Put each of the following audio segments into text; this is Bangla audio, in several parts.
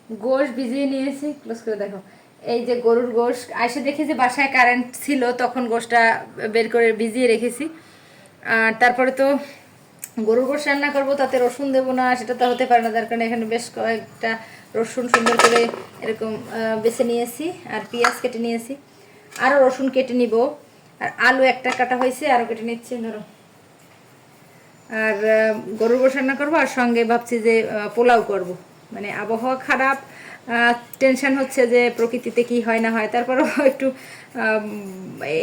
গোশ ভিজিয়ে নিয়েছি, ক্লোজ করে দেখো। এই যে গরুর গোশ, আইসে দেখি যে বাসায় কারেন্ট ছিল, তখন গোশটা বের করে ভিজিয়ে রেখেছি। আর তারপরে তো গরুর গোশ রান্না করবো, তাতে রসুন দেবো না সেটা তো হতে পারে না, যার কারণে এখানে বেশ কয়েকটা রসুন সুন্দর করে এরকম বেছে নিয়েছি, আর পেঁয়াজ কেটে নিয়েছি, আরও রসুন কেটে নিব, আর আলু একটা কাটা হয়েছে আরও কেটে নিচ্ছি ধরো। আর গরুর গোশ রান্না করবো, আর সঙ্গে ভাবছি যে পোলাও করব। মানে আবহাওয়া খারাপ, টেনশন হচ্ছে যে প্রকৃতিতে কি হয় না হয়, তারপরেও একটু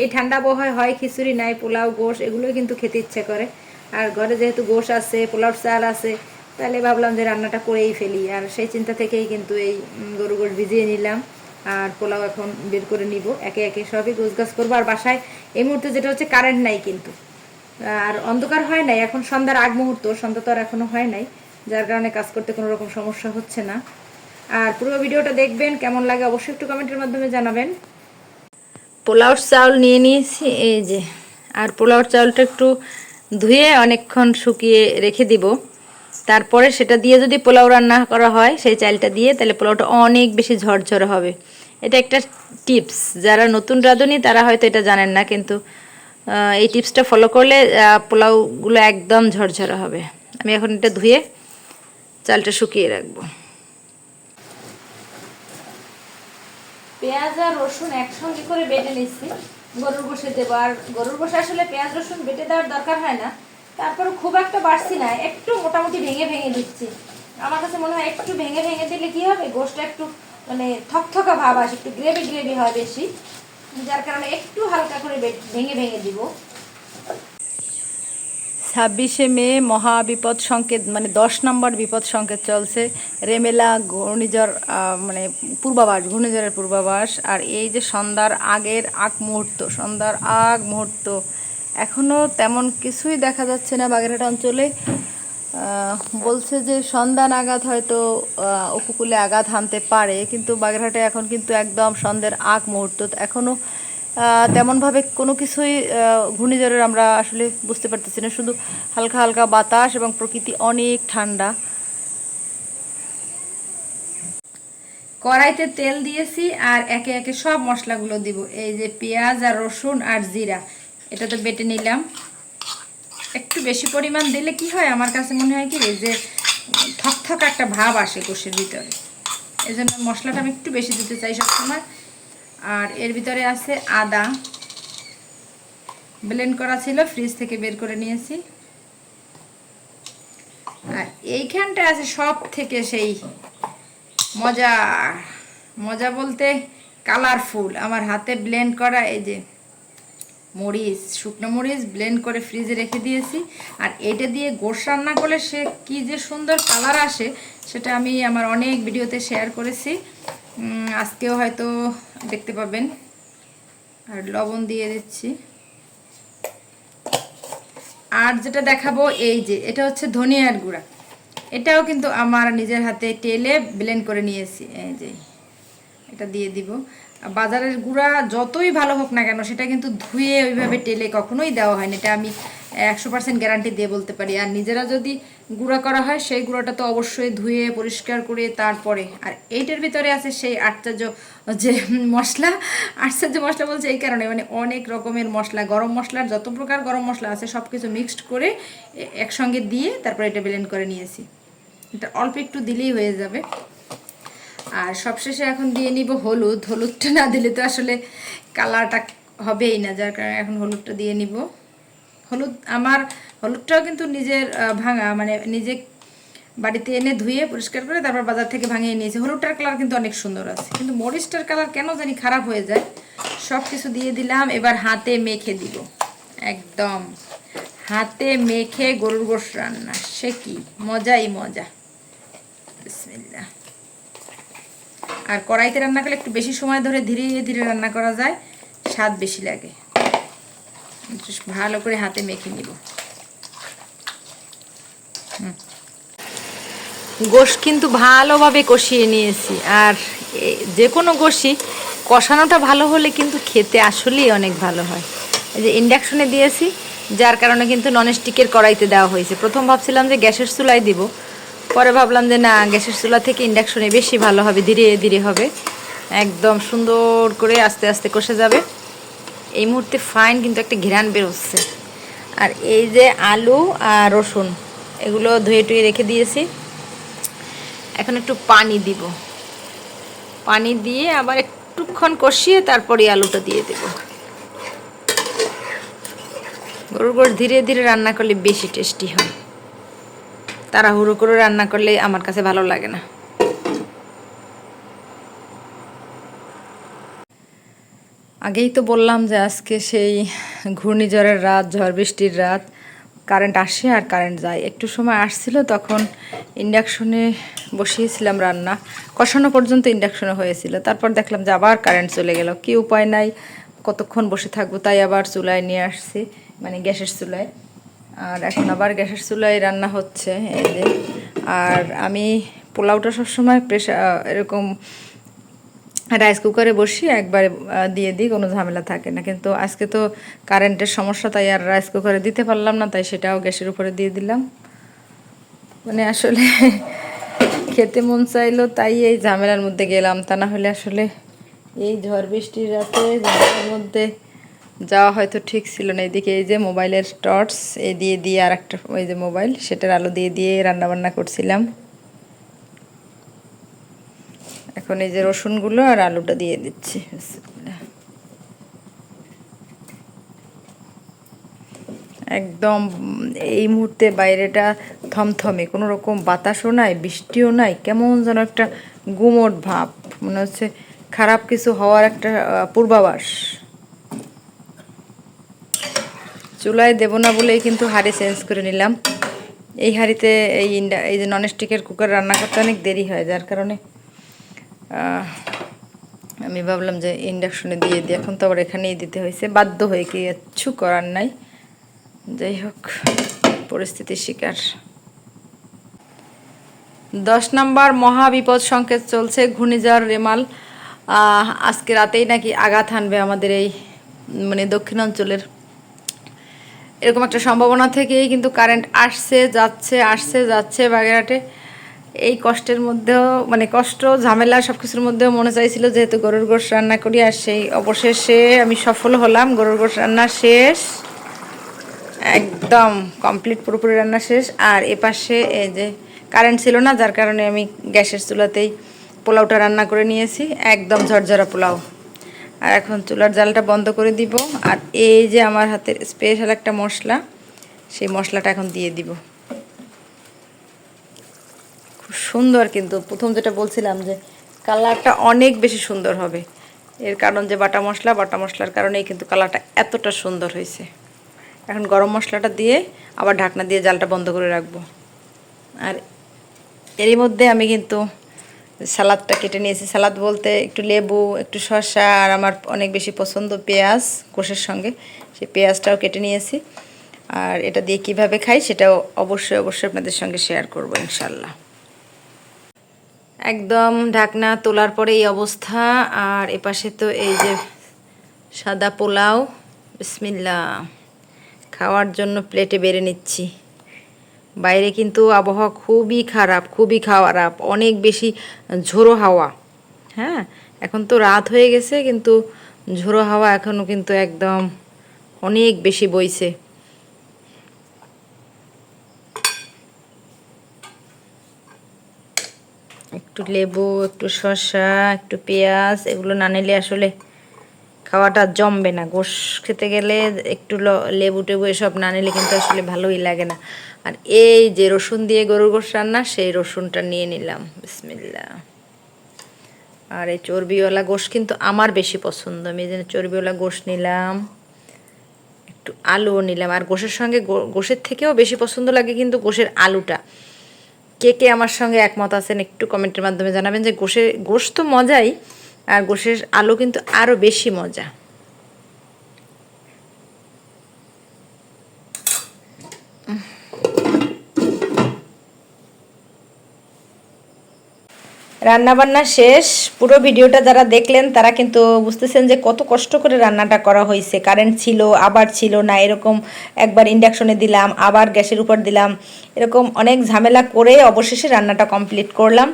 এই ঠান্ডা আবহাওয়ায় হয় খিচুড়ি নাই পোলাও গোশ এগুলোই কিন্তু খেতে ইচ্ছে করে। আর ঘরে যেহেতু গোশ আছে, পোলাও চাল আছে, তাহলে ভাবলাম যে রান্নাটা করেই ফেলি। আর সেই চিন্তা থেকেই কিন্তু এই গরু গোশ ভিজিয়ে নিলাম, আর পোলাও এখন বের করে নিব, একে একে সবই গোছগাছ করবো। আর বাসায় এই মুহূর্তে যেটা হচ্ছে কারেন্ট নাই কিন্তু, আর অন্ধকার হয় নাই, এখন সন্ধ্যার আগ মুহূর্ত, সন্ধ্যা তো আর এখনো হয় নাই, যার কারণে কাজ করতে কোনো রকম সমস্যা হচ্ছে না। আর পুরো ভিডিওটা দেখবেন, কেমন লাগে অবশ্যই একটু কমেন্টের মাধ্যমে জানাবেন। পোলাওর চাউল নিয়ে নিয়েছি এই যে, আর পোলাওর চাউলটা একটু ধুয়ে অনেকক্ষণ শুকিয়ে রেখে দিব, তারপরে সেটা দিয়ে যদি পোলাও রান্না করা হয় সেই চালটা দিয়ে, তাহলে পোলাওটা অনেক বেশি ঝরঝরে হবে। এটা একটা টিপস, যারা নতুন রাঁধুনি তারা হয়তো এটা জানেন না, কিন্তু এই টিপসটা ফলো করলে পোলাওগুলো একদম ঝরঝরে হবে। আমি এখন এটা ধুয়ে চালটা শুকিয়ে রাখবো। পেঁয়াজ আর রসুন একসঙ্গে করে বেটে নিচ্ছি, গরুর গোশে দেবো। আর গরুর গোশে আসলে পেঁয়াজ রসুন বেটে দেওয়ার দরকার হয় না, তারপরে খুব একটা বাড়ছি না, একটু মোটামুটি ভেঙে ভেঙে দিচ্ছি। আমার কাছে মনে হয় একটু ভেঙে ভেঙে দিলে কি হবে, গোশটা একটু মানে থকথকা ভাব আসে, একটু গ্রেভি গ্রেভি হয় বেশি, যার কারণে একটু হালকা করে ভেঙে ভেঙে দিব। 26শে মে মহাবিপদ সংকেত, মানে 10 নম্বর বিপদ সংকেত চলছে, রেমেলা ঘূর্ণিঝড়, মানে পূর্বাভাস, ঘূর্ণিঝড়ের পূর্বাভাস। আর এই যে সন্ধ্যার সন্ধ্যার আগ মুহূর্ত, এখনও তেমন কিছুই দেখা যাচ্ছে না বাগেরহাট অঞ্চলে। বলছে যে সন্ধ্যা নাগাদ হয়তো উপকূলে আঘাত হানতে পারে, কিন্তু বাগেরহাটে এখন কিন্তু একদম সন্ধ্যার আগ মুহূর্ত, এখনও তেমনভাবে কোনো কিছুই ঘূর্ণিঝড়ের আমরা আসলে বুঝতে পারতেছি না, শুধু হালকা হালকা বাতাস এবং প্রকৃতি অনেক ঠান্ডা। কড়াইতে তেল দিয়েছি, আর একে একে সব মশলাগুলো দিব। এই যে পেঁয়াজ আর রসুন আর জিরা, এটা তো বেটে নিলাম। একটু বেশি পরিমাণ দিলে কি হয়, আমার কাছে মনে হয় কি যে থকথক একটা ভাব আসে গোশের ভিতরে, এই জন্য মশলাটা আমি একটু বেশি দিতে চাই সবসময়। আর এর ভিতরে আছে আদা, ব্লেন্ড করা ছিল, ফ্রিজ থেকে বের করে নিয়েছি। আর এইখানটা আছে সব থেকে সেই মজা, মজা বলতে কালারফুল, আমার হাতে ব্লেন্ড করা এই যে মরিচ, শুকনো মরিচ ব্লেন্ড করে ফ্রিজে রেখে দিয়েছি। আর এটা দিয়ে গোশ রান্না করলে সে কি যে সুন্দর কালার আসে, সেটা আমি আমার অনেক ভিডিওতে শেয়ার করেছি, আজকেও হয়তো দেখতে পাবেন। আর লবণ দিয়ে দিচ্ছি। আর যেটা দেখাবো এই যে এটা হচ্ছে ধনিয়ার গুঁড়া, এটাও কিন্তু আমার নিজের হাতে টেলে ব্লেন্ড করে নিয়েছি, এই যে এটা দিয়ে দিব। বাজারের গুঁড়া যতই ভালো হোক না কেন, সেটা কিন্তু ধুয়ে ওইভাবে টেলে কখনোই দেওয়া হয় না, এটা আমি 100% গ্যারান্টি দিয়ে বলতে পারি। আর নিজেরা যদি গুঁড়া করা হয়, সেই গুঁড়াটা তো অবশ্যই ধুয়ে পরিষ্কার করে তারপরে। আর এইটার ভিতরে আছে সেই আশ্চর্য যে মশলা, আশ্চর্য মশলা বলছে এই কারণে, মানে অনেক রকমের মশলা, গরম মশলার যত প্রকার গরম মশলা আছে সব কিছু মিক্সড করে একসঙ্গে দিয়ে তারপরে এটা ব্লেন্ড করে নিয়েছি। এটা অল্প একটু দিলেই হয়ে যাবে। আর সবশেষে এখন দিয়ে নিব হলুদ, হলুদটা না দিলে তো আসলে কালারটা হবেই না, যার কারণে এখন হলুদটা দিয়ে নিব। হলুদটাও কিন্তু নিজের ভাঙা, মানে নিজে বাড়িতে এনে ধুয়ে পরিষ্কার করে তারপর বাজার থেকে ভাঙিয়ে নিয়েছি। হলুদটার কালার কিন্তু অনেক সুন্দর আছে, কিন্তু মরিচটার কালার কেন জানি খারাপ হয়ে যায়। সব কিছু দিয়ে দিলাম, এবার হাতে মেখে দিব, একদম হাতে মেখে গরুর গোশ রান্না, সে কি মজাই মজা। বিসমিল্লাহ। আর কড়াইতে রান্না করলে একটু বেশি সময় ধরে ধীরে ধীরে রান্না করা যায়, স্বাদ বেশি লাগে। ভালো করে হাতে মেখে নিব। গোশ কিন্তু ভালোভাবে কষিয়ে নিয়েছি, আর যে কোনো গোশই কষানোটা ভালো হলে কিন্তু খেতে আসলেই অনেক ভালো হয়। এই যে ইন্ডাকশনে দিয়েছি, যার কারণে কিন্তু ননস্টিকের কড়াইতে দেওয়া হয়েছে। প্রথম ভাবছিলাম যে গ্যাসের চুলায় দিব, পরে ভাবলাম যে না, গ্যাসের চুলা থেকে ইন্ডাকশনে বেশি ভালো হবে, ধীরে ধীরে হবে, একদম সুন্দর করে আস্তে আস্তে কষে যাবে। এই মুহূর্তে ফাইন কিন্তু একটা ঘ্রাণ বেরোচ্ছে। আর এই যে আলু আর রসুন এগুলো ধুয়ে টুয়ে রেখে দিয়েছি, এখন একটু পানি দিব, পানি দিয়ে আবার একটুক্ষণ কষিয়ে তারপরে আলুটা দিয়ে দেব। গরুর গোশ ধীরে ধীরে রান্না করলে বেশি টেস্টি হয়, তাড়াহুড়ো করে রান্না করলে আমার কাছে ভালো লাগে না। আগেই তো বললাম যে আজকে সেই ঘূর্ণিঝড়ের রাত, ঝড় বৃষ্টির রাত, কারেন্ট আসে আর কারেন্ট যায়। একটু সময় আসছিল, তখন ইন্ডাকশনে বসিয়েছিলাম রান্না, কষানো পর্যন্ত ইন্ডাকশনে হয়েছিল। তারপর দেখলাম যে আবার কারেন্ট চলে গেল, কি উপায় নাই, কতক্ষণ বসে থাকবো, তাই আবার চুলায় নিয়ে আসছি, মানে গ্যাসের চুলায়। আর এখন আবার গ্যাসের চুলায় রান্না হচ্ছে এই যে। আর আমি পোলাওটা সবসময় প্রেশার এরকম রাইস কুকারে বসিয়ে একবারে দিয়ে দিই, কোনো ঝামেলা থাকে না। কিন্তু আজকে তো কারেন্টের সমস্যা, তাই আর রাইস কুকারে দিতে পারলাম না, তাই সেটাও গ্যাসের উপরে দিয়ে দিলাম। মানে আসলে খেতে মন চাইলো, তাই এই ঝামেলার মধ্যে গেলাম, তা না হলে আসলে এই ঝড় বৃষ্টির রাতে ঝামেলার মধ্যে যাওয়া হয়তো ঠিক ছিল না। এদিকে এই যে মোবাইলের টর্চ এই দিয়ে দিয়ে আর একটা ওই যে মোবাইল, সেটার আলো দিয়ে দিয়ে রান্নাবান্না করছিলাম। এখন এই যে রসুনগুলো আর আলুটা দিয়ে দিচ্ছি। একদম এই মুহূর্তে বাইরেটা থমথমে, কোনো রকম বাতাসও নাই, বৃষ্টিও নাই, কেমন যেন একটা গুমোট ভাব, মনে হচ্ছে খারাপ কিছু হওয়ার একটা পূর্বাভাস। চুলায় দেবো না বলেই কিন্তু হাঁড়ি চেঞ্জ করে নিলাম। এই হাঁড়িতে এই যে ননস্টিকের কুকার রান্না করতে অনেক দেরি হয়, যার কারণে আমি ভাবলাম যে ইন্ডাকশনে দিয়ে দিই। এখন তো আবার এখানেই দিতে হয়েছে, বাধ্য হয়ে, কি কিচ্ছু করার নাই। যাই হোক, পরিস্থিতির শিকার। 10 নম্বর মহাবিপদ সংকেত চলছে, ঘূর্ণিঝড় রেমাল আজকে রাতেই নাকি আঘাত হানবে আমাদের এই মানে দক্ষিণাঞ্চলের। এরকম একটা সম্ভাবনা থেকেই কিন্তু কারেন্ট আসছে যাচ্ছে বাগেরহাটে। এই কষ্টের মধ্যেও, মানে কষ্ট ঝামেলা সব কিছুর মধ্যেও মনে চাইছিল যেহেতু গরুর গোশ রান্না করি, আর সেই অবশেষে আমি সফল হলাম। গরুর গোশ রান্না শেষ, একদম কমপ্লিট, পুরোপুরি রান্না শেষ। আর এপাশে এই যে কারেন্ট ছিল না, যার কারণে আমি গ্যাসের চুলাতেই পোলাওটা রান্না করে নিয়েছি, একদম ঝরঝরা পোলাও। আর এখন চুলার জালটা বন্ধ করে দিব। আর এই যে আমার হাতের স্পেশাল একটা মশলা, সেই মশলাটা এখন দিয়ে দিব। খুব সুন্দর, কিন্তু প্রথম যেটা বলছিলাম যে কালারটা অনেক বেশি সুন্দর হবে, এর কারণ যে বাটা মশলার কারণেই কিন্তু কালারটা এতটা সুন্দর হয়েছে। এখন গরম মশলাটা দিয়ে আবার ঢাকনা দিয়ে জালটা বন্ধ করে রাখবো। আর এরই মধ্যে আমি কিন্তু সালাদটা কেটে নিয়েছি। সালাদ বলতে একটু লেবু, একটু শসা, আর আমার অনেক বেশি পছন্দ পেঁয়াজ গোশের সঙ্গে, সেই পেঁয়াজটাও কেটে নিয়েছি। আর এটা দিয়ে কিভাবে খাই সেটাও অবশ্যই আপনাদের সঙ্গে শেয়ার করব ইনশাল্লাহ। একদম ঢাকনা তোলার পরে এই অবস্থা। আর এপাশে তো এই যে সাদা পোলাও, বিসমিল্লাহ, খাওয়ার জন্য প্লেটে বেড়ে নিচ্ছি। বাইরে কিন্তু আবহাওয়া খুবই খারাপ, অনেক বেশি ঝোড়ো হাওয়া। হ্যাঁ, এখন তো রাত হয়ে গেছে, কিন্তু ঝোড়ো হাওয়া এখনও কিন্তু একদম অনেক বেশি বইছে। একটু লেবু, একটু শসা, একটু পেঁয়াজ, এগুলো না নিলে আসলে খাওয়াটা জমবে না। গোশ খেতে গেলে একটু লেবু টেবু এসব না নিলে কিন্তু আসলে ভালোই লাগে না। আর এই যে রসুন দিয়ে গরুর গোশ রান্না, সেই রসুনটা নিয়ে নিলাম, বিসমিল্লাহ। আর এই চর্বিওয়ালা গোশ কিন্তু আমার বেশি পছন্দ, আমি এই জন্য চর্বিওয়ালা গোশ নিলাম। একটু আলুও নিলাম। আর গোশের সঙ্গে গোশের থেকেও বেশি পছন্দ লাগে কিন্তু গোশের আলুটা। কে কে আমার সঙ্গে একমত আছেন একটু কমেন্টের মাধ্যমে জানাবেন যে গোশ তো মজাই, আর গোশের আলু কিন্তু আরও বেশি মজা। রান্নাবান্না শেষ। পুরো ভিডিওটা যারা দেখলেন তারা কিন্তু বুঝতেছেন যে কত কষ্ট করে রান্নাটা করা হয়েছে। কারেন্ট ছিল, আবার ছিল না, এরকম একবার ইন্ডাকশনে দিলাম, আবার গ্যাসের উপর দিলাম, এরকম অনেক ঝামেলা করে অবশেষে রান্নাটা কমপ্লিট করলাম।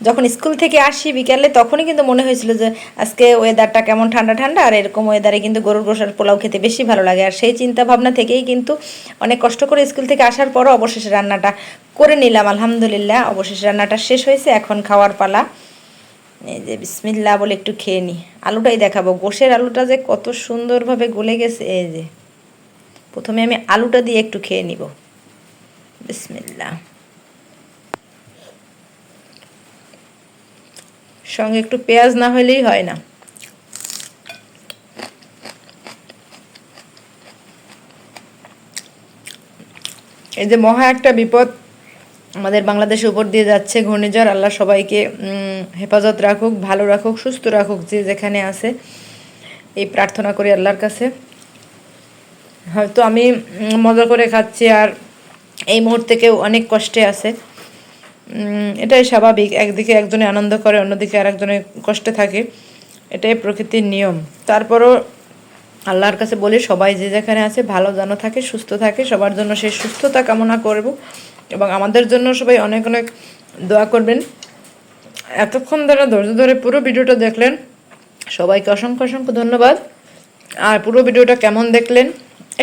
যখন স্কুল থেকে আসি বিকেলে তখনই কিন্তু মনে হয়েছিল যে আজকে ওয়েদারটা কেমন ঠান্ডা ঠান্ডা, আর এরকম ওয়েদারে কিন্তু গরুর গোশার পোলাও খেতে বেশি ভালো লাগে। আর সেই চিন্তা ভাবনা থেকেই কিন্তু অনেক কষ্ট করে স্কুল থেকে আসার পরও অবশেষে রান্নাটা করে নিলাম। আলহামদুলিল্লাহ অবশেষে রান্নাটা শেষ হয়েছে, এখন খাওয়ার পালা। এই যে বিসমিল্লাহ বলে একটু খেয়ে নিই। আলুটাই দেখাবো, গোশের আলুটা যে কত সুন্দরভাবে গলে গেছে। এই যে প্রথমে আমি আলুটা দিয়ে একটু খেয়ে নিব। বিসমিল্লাহ। সঙ্গে একটু পেঁয়াজ না হলেই হয় না। এই যে মহা একটা বিপদ আমাদের বাংলাদেশের উপর দিয়ে যাচ্ছে, ঘূর্ণিঝড়। আল্লাহ সবাইকে হেফাজত রাখুক, ভালো রাখুক, সুস্থ রাখুক যে যেখানে আছে, এই প্রার্থনা করি আল্লাহর কাছে। হয়তো আমি মজা করে খাচ্ছি আর এই মুহূর্তে কেউ অনেক কষ্টে আছে, এটাই স্বাভাবিক। একদিকে একজনে আনন্দ করে, অন্যদিকে আরেকজনে কষ্টে থাকে, এটাই প্রকৃতির নিয়ম। তারপরও আল্লাহর কাছে বলি সবাই যে যেখানে আছে ভালো যেন থাকে, সুস্থ থাকে, সবার জন্য সেই সুস্থতা কামনা করব এবং আমাদের জন্য সবাই অনেক অনেক দোয়া করবেন। এতক্ষণ ধরে ধৈর্য ধরে পুরো ভিডিওটা দেখলেন, সবাইকে অসংখ্য অসংখ্য ধন্যবাদ। আর পুরো ভিডিওটা কেমন দেখলেন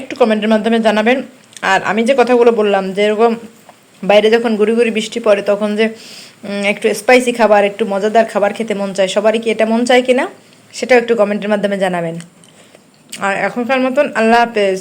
একটু কমেন্টের মাধ্যমে জানাবেন। আর আমি যে কথাগুলো বললাম, যেরকম বাইরে যখন গুড়ি গুড়ি বৃষ্টি পড়ে তখন যে একটু স্পাইসি খাবার, একটু মজাদার খাবার খেতে মন চায়, সবারই কি এটা মন চায় কিনা সেটাও একটু কমেন্টের মাধ্যমে জানাবেন। আর এখনকার মতন আল্লাহ হাফেজ।